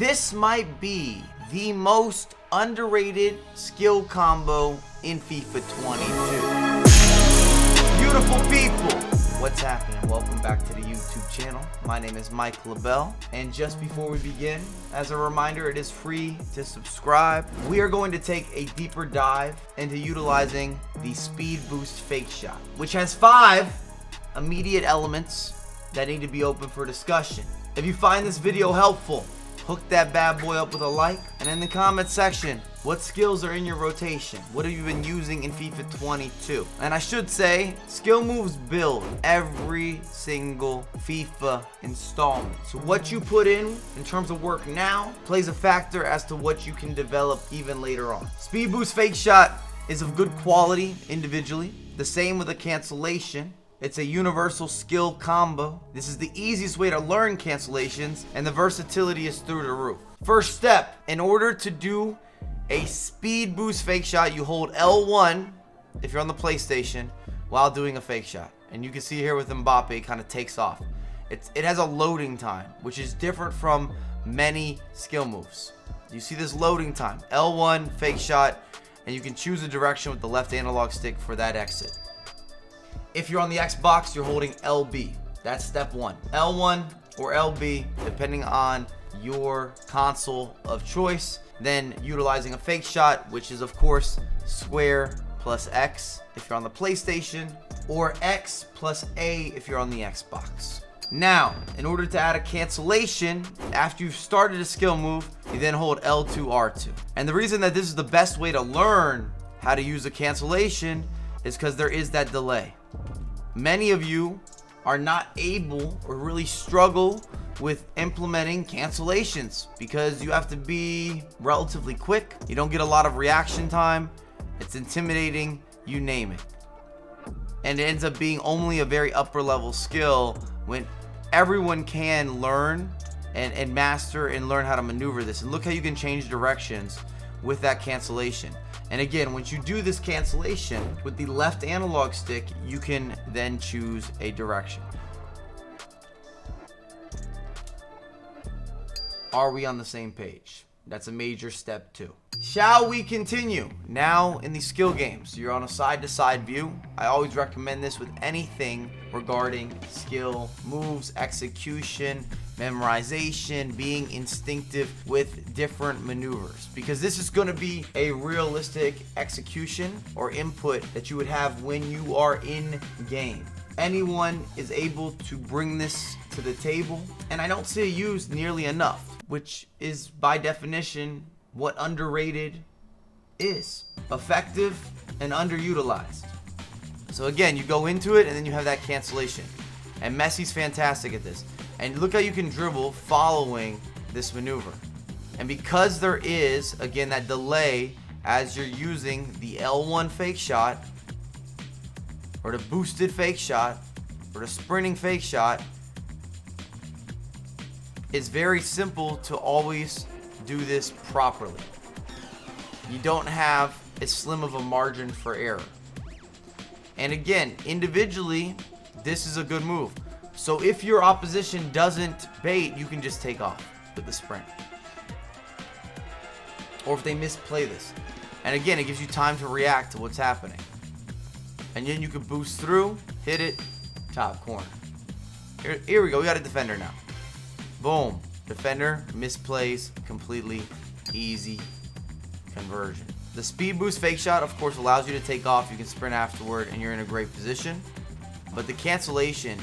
This might be the most underrated skill combo in FIFA 22. Beautiful people, what's happening? Welcome back to the YouTube channel. My name is LaBelle, and just before we begin, as a reminder, it is free to subscribe. We are going to take a deeper dive into utilizing the Speed Boost Fake Shot, which has 5 immediate elements that need to be open for discussion. If you find this video helpful, hook that bad boy up with a like, and in the comment section, what skills are in your rotation? What have you been using in FIFA 22? And I should say, skill moves build every single FIFA installment. So what you put in terms of work now plays a factor as to what you can develop even later on. Speed Boost Fake Shot is of good quality individually. The same with a cancellation. It's a universal skill combo. This is the easiest way to learn cancellations, and the versatility is through the roof. First step, in order to do a Speed Boost Fake Shot, you hold L1 if you're on the PlayStation while doing a fake shot. And you can see here with Mbappe, it kind of takes off. It has a loading time, which is different from many skill moves. You see this loading time, L1 fake shot, and you can choose a direction with the left analog stick for that exit. If you're on the Xbox, you're holding LB. That's step 1. L1 or LB, depending on your console of choice. Then utilizing a fake shot, which is of course square plus X if you're on the PlayStation, or X plus A if you're on the Xbox. Now, in order to add a cancellation, after you've started a skill move, you then hold L2, R2. And the reason that this is the best way to learn how to use a cancellation is because there is that delay. Many of you are not able or really struggle with implementing cancellations because you have to be relatively quick. You don't get a lot of reaction time. It's intimidating, you name it. And it ends up being only a very upper level skill when everyone can learn and master and learn how to maneuver this. And look how you can change directions with that cancellation. And again, once you do this cancellation with the left analog stick, you can then choose a direction. Are we on the same page? That's a major step 2. Shall we continue? Now in the skill games, you're on a side-to-side view. I always recommend this with anything regarding skill, moves, execution, memorization, being instinctive with different maneuvers, because this is going to be a realistic execution or input that you would have when you are in game. Anyone is able to bring this to the table, and I don't see it used nearly enough, which is by definition what underrated is. Effective and underutilized. So again, you go into it and then you have that cancellation, and Messi's fantastic at this. And look how you can dribble following this maneuver. And because there is, again, that delay as you're using the L1 fake shot, or the boosted fake shot, or the sprinting fake shot, it's very simple to always do this properly. You don't have as slim of a margin for error. And again, individually, this is a good move. So if your opposition doesn't bait, you can just take off with the sprint. Or if they misplay this. And again, it gives you time to react to what's happening. And then you can boost through, hit it, top corner. Here we go, we got a defender now. Boom, defender misplays completely, easy conversion. The Speed Boost Fake Shot, of course, allows you to take off. You can sprint afterward and you're in a great position. But the cancellation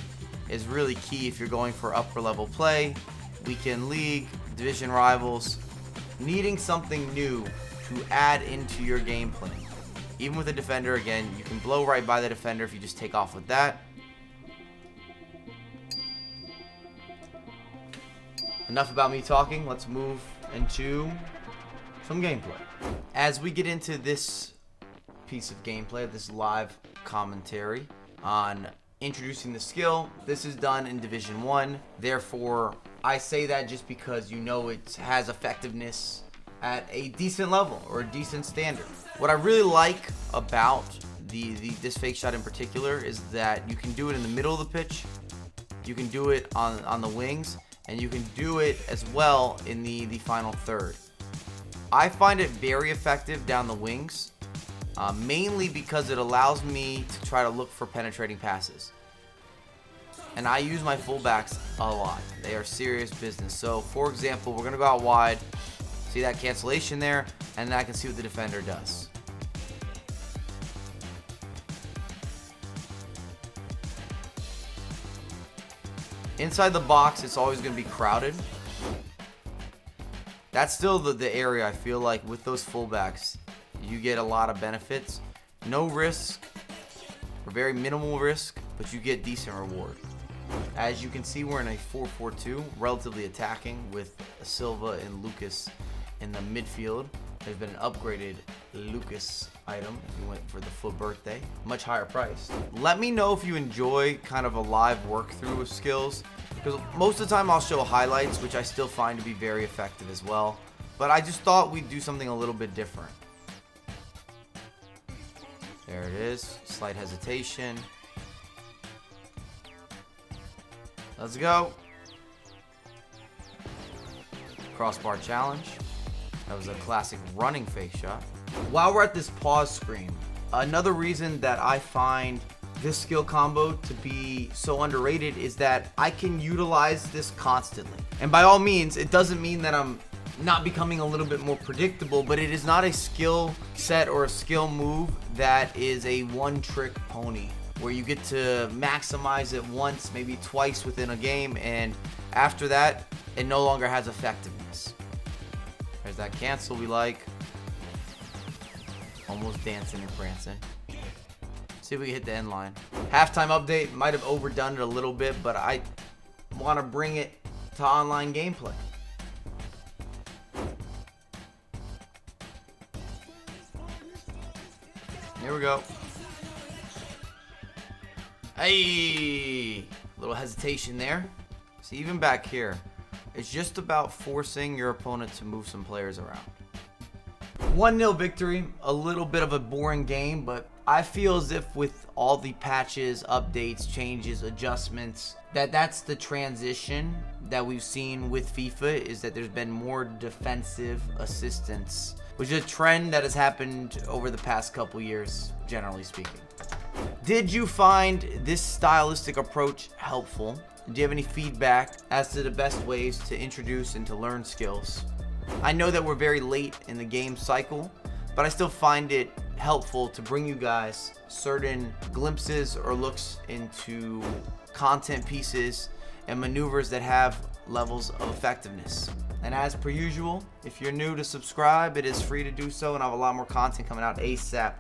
is really key if you're going for upper level play, weekend league, division rivals, needing something new to add into your game plan. Even with a defender, again, you can blow right by the defender if you just take off with that. Enough about me talking, let's move into some gameplay. As we get into this piece of gameplay, this live commentary on introducing the skill, this is done in Division 1. Therefore, I say that just because you know it has effectiveness at a decent level or a decent standard. What I really like about this fake shot in particular is that you can do it in the middle of the pitch, you can do it on the wings, and you can do it as well in the final third. I find it very effective down the wings, mainly because it allows me to try to look for penetrating passes. And I use my fullbacks a lot. They are serious business. So, for example, we're going to go out wide. See that cancellation there? And then I can see what the defender does. Inside the box, it's always going to be crowded. That's still the area I feel like with those fullbacks, you get a lot of benefits. No risk, or very minimal risk, but you get decent reward. As you can see, we're in a 4-4-2, relatively attacking, with Silva and Lucas in the midfield. There's been an upgraded Lucas item if you went for the full birthday, much higher price. Let me know if you enjoy kind of a live work through of skills, because most of the time I'll show highlights, which I still find to be very effective as well. But I just thought we'd do something a little bit different. There it is, slight hesitation. Let's go. Crossbar challenge. That was a classic running fake shot. While we're at this pause screen, another reason that I find this skill combo to be so underrated is that I can utilize this constantly. And by all means, it doesn't mean that I'm not becoming a little bit more predictable, but it is not a skill set or a skill move that is a one-trick pony, where you get to maximize it once, maybe twice within a game, and after that, it no longer has effectiveness. There's that cancel we like. Almost dancing and prancing. See if we can hit the end line. Halftime update, might have overdone it a little bit, but I want to bring it to online gameplay. Here we go. Hey, little hesitation there. See, even back here, it's just about forcing your opponent to move some players around. 1-0 victory, a little bit of a boring game, but I feel as if with all the patches, updates, changes, adjustments, that's the transition that we've seen with FIFA, is that there's been more defensive assistance, which is a trend that has happened over the past couple years, generally speaking. Did you find this stylistic approach helpful? Do you have any feedback as to the best ways to introduce and to learn skills? I know that we're very late in the game cycle, but I still find it helpful to bring you guys certain glimpses or looks into content pieces and maneuvers that have levels of effectiveness. And as per usual, if you're new to subscribe, it is free to do so, and I have a lot more content coming out ASAP.